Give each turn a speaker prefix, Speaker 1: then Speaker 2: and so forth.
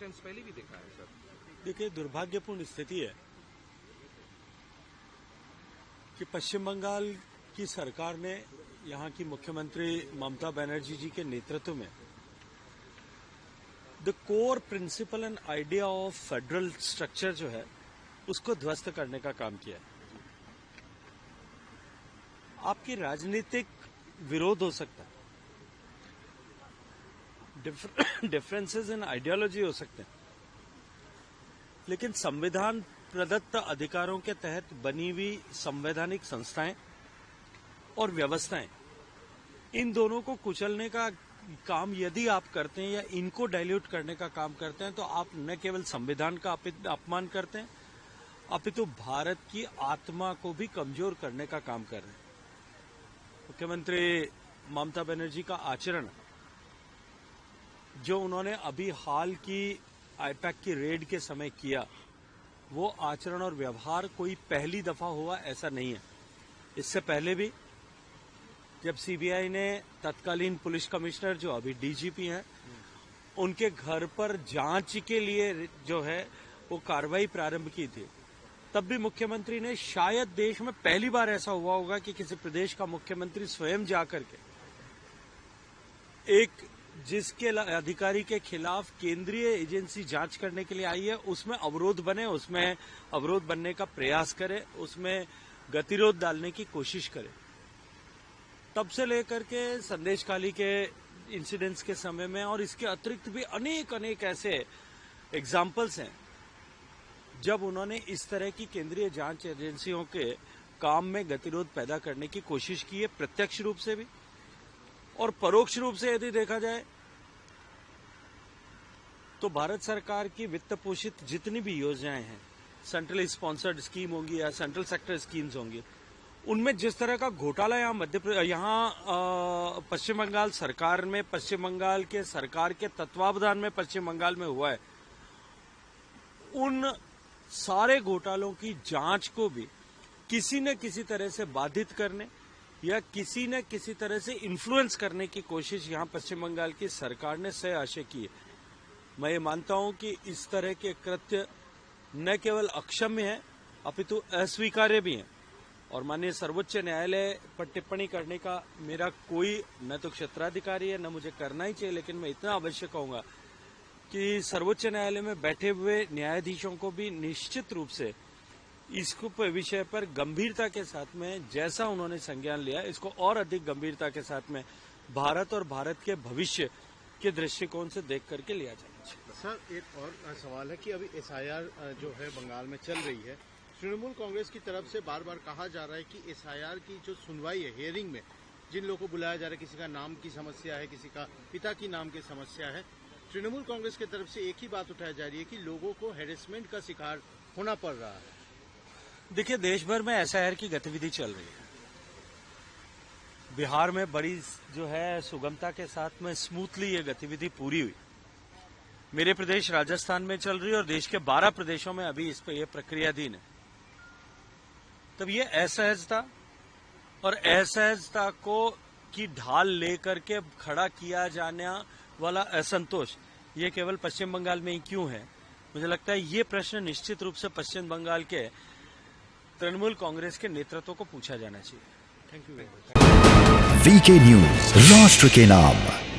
Speaker 1: Resistance पहले भी देखा है सर।
Speaker 2: देखिए, दुर्भाग्यपूर्ण स्थिति है कि पश्चिम बंगाल की सरकार ने यहाँ की मुख्यमंत्री ममता बनर्जी जी के नेतृत्व में the core principle and idea of federal structure जो है उसको ध्वस्त करने का काम किया है। आपकी राजनीतिक विरोध हो सकता है, डिफरेंसेस इन आइडियोलॉजी हो सकते हैं, लेकिन संविधान प्रदत्त अधिकारों के तहत बनी हुई संवैधानिक संस्थाएं और व्यवस्थाएं, इन दोनों को कुचलने का काम यदि आप करते हैं या इनको डाइल्यूट करने का काम करते हैं तो आप न केवल संविधान का अपमान करते हैं अपितु भारत की आत्मा को भी कमजोर करने का काम कर रहे हैं। मुख्यमंत्री ममता बनर्जी का आचरण जो उन्होंने अभी हाल की आईपैक की रेड के समय किया, वो आचरण और व्यवहार कोई पहली दफा हुआ ऐसा नहीं है। इससे पहले भी जब सीबीआई ने तत्कालीन पुलिस कमिश्नर जो अभी डीजीपी हैं, उनके घर पर जांच के लिए जो है वो कार्रवाई प्रारंभ की थी, तब भी मुख्यमंत्री ने, शायद देश में पहली बार ऐसा हुआ होगा कि किसी प्रदेश का मुख्यमंत्री स्वयं जाकर के एक जिसके अधिकारी के खिलाफ केंद्रीय एजेंसी जांच करने के लिए आई है उसमें अवरोध बने, उसमें अवरोध बनने का प्रयास करे, उसमें गतिरोध डालने की कोशिश करे। तब से लेकर के संदेशखाली के इंसिडेंट्स के समय में और इसके अतिरिक्त भी अनेक ऐसे एग्जाम्पल्स हैं जब उन्होंने इस तरह की केंद्रीय जांच एजेंसियों के काम में गतिरोध पैदा करने की कोशिश की है, प्रत्यक्ष रूप से भी और परोक्ष रूप से यदि देखा जाए तो भारत सरकार की वित्त पोषित जितनी भी योजनाएं हैं, सेंट्रल स्पॉन्सर्ड स्कीम होंगी या सेंट्रल सेक्टर स्कीम्स होंगी, उनमें जिस तरह का घोटाला यहाँ पश्चिम बंगाल सरकार में, पश्चिम बंगाल के सरकार के तत्वावधान में पश्चिम बंगाल में हुआ है, उन सारे घोटालों की जांच को भी किसी न किसी तरह से बाधित करने या किसी न किसी तरह से इन्फ्लुएंस करने की कोशिश यहाँ पश्चिम बंगाल की सरकार ने सह आशय की है। मैं ये मानता हूं कि इस तरह के कृत्य न केवल अक्षम्य है अपितु अस्वीकार्य भी हैं और माननीय सर्वोच्च न्यायालय पर टिप्पणी करने का मेरा कोई न तो क्षेत्राधिकारी है, न मुझे करना ही चाहिए, लेकिन मैं इतना अवश्य कहूंगा कि सर्वोच्च न्यायालय में बैठे हुए न्यायाधीशों को भी निश्चित रूप से इस विषय पर गंभीरता के साथ में, जैसा उन्होंने संज्ञान लिया, इसको और अधिक गंभीरता के साथ में भारत और भारत के भविष्य के दृष्टिकोण से देख करके लिया जाना चाहिए।
Speaker 3: सर, एक और सवाल है कि अभी एसआईआर जो है बंगाल में चल रही है, तृणमूल कांग्रेस की तरफ से बार बार कहा जा रहा है कि एसआईआर की जो सुनवाई है, हियरिंग में जिन लोगों को बुलाया जा रहा है, किसी का नाम की समस्या है, किसी का पिता की नाम की समस्या है, तृणमूल कांग्रेस की तरफ से एक ही बात उठाई जा रही है कि लोगों को हैरेसमेंट का शिकार होना पड़ रहा है।
Speaker 2: देखिए, देश भर में एसआईआर की गतिविधि चल रही है। बिहार में बड़ी जो है सुगमता के साथ में स्मूथली ये गतिविधि पूरी हुई। मेरे प्रदेश राजस्थान में चल रही है और देश के 12 प्रदेशों में अभी इस पर यह प्रक्रियाधीन है। तब ये असहजता और असहजता को की ढाल लेकर के खड़ा किया जाने वाला असंतोष ये केवल पश्चिम बंगाल में ही क्यों है? मुझे लगता है ये प्रश्न निश्चित रूप से पश्चिम बंगाल के तृणमूल कांग्रेस के नेतृत्व को पूछा जाना चाहिए। Thank you very much.
Speaker 4: VK news, राष्ट्र के नाम।